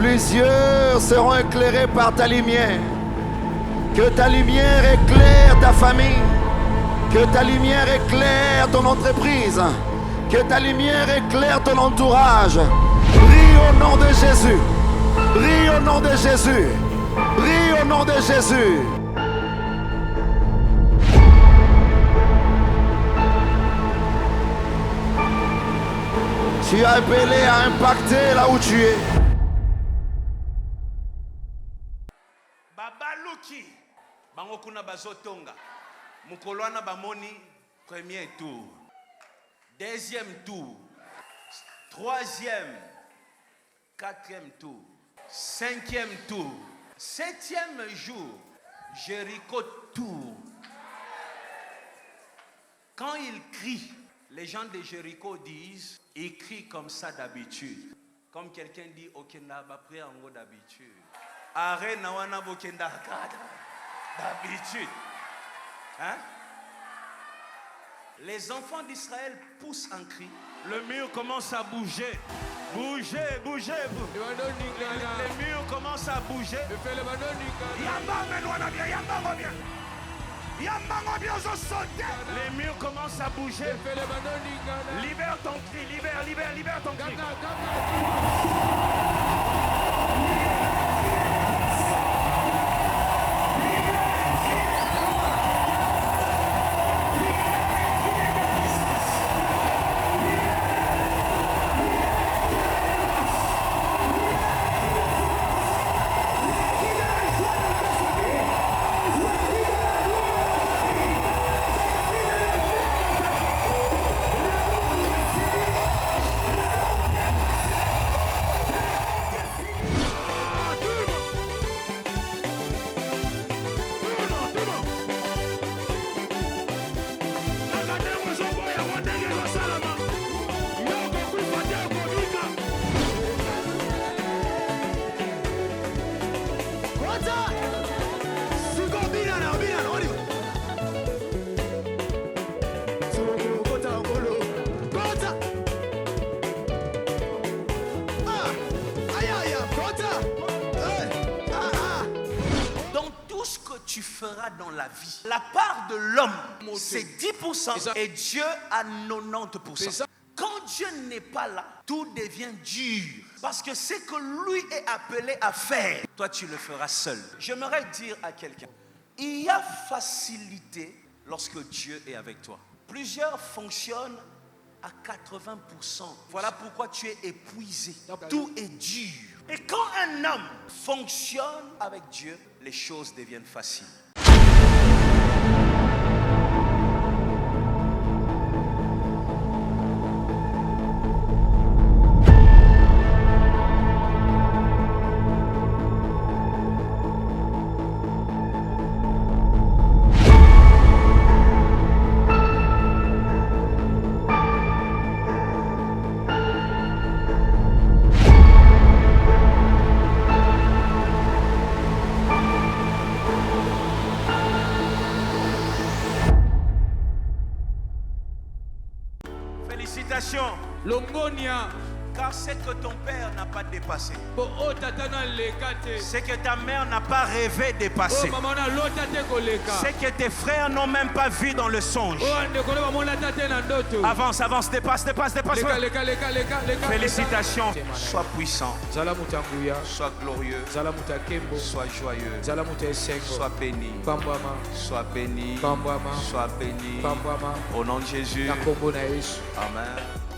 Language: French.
Plusieurs seront éclairés par ta lumière. Que ta lumière éclaire ta famille. Que ta lumière éclaire ton entreprise. Que ta lumière éclaire ton entourage. Brille au nom de Jésus. Brille au nom de Jésus. Brille au nom de Jésus. Tu es appelé à impacter là où tu es. Babaluki, bangokuna bazotonga. Mukolwana bamoni premier tour, deuxième tour, troisième, quatrième tour, cinquième tour, septième jour, Jéricho tour. Quand il crie, les gens de Jéricho disent, il crie comme ça d'habitude. Comme quelqu'un dit, ok, n'a pas pris en gros d'habitude. Arrête, n'a pas pris d'habitude. Hein? Les enfants d'Israël poussent un cri. Le mur commence à bouger. Bouger, bouger, bouger. Les murs commencent à bouger. Les murs commencent à bouger. Libère ton cri, libère ton cri. Tu feras dans la vie. La part de l'homme, c'est 10% et Dieu a 90%. Quand Dieu n'est pas là, tout devient dur. Parce que ce que lui est appelé à faire, toi tu le feras seul. J'aimerais dire à quelqu'un, il y a facilité lorsque Dieu est avec toi. Plusieurs fonctionnent à 80%. Voilà pourquoi tu es épuisé. Tout est dur. Et quand un homme fonctionne avec Dieu, les choses deviennent faciles. Félicitations. Longonia. Car ce que ton père n'a pas dépassé, ce que ta mère n'a pas rêvé dépasser, ce que tes frères n'ont même pas vu dans le songe. Avance, avance, dépasse. Félicitations. Sois puissant, sois glorieux, sois joyeux, sois béni, sois béni, sois béni. Au nom de Jésus. Amen.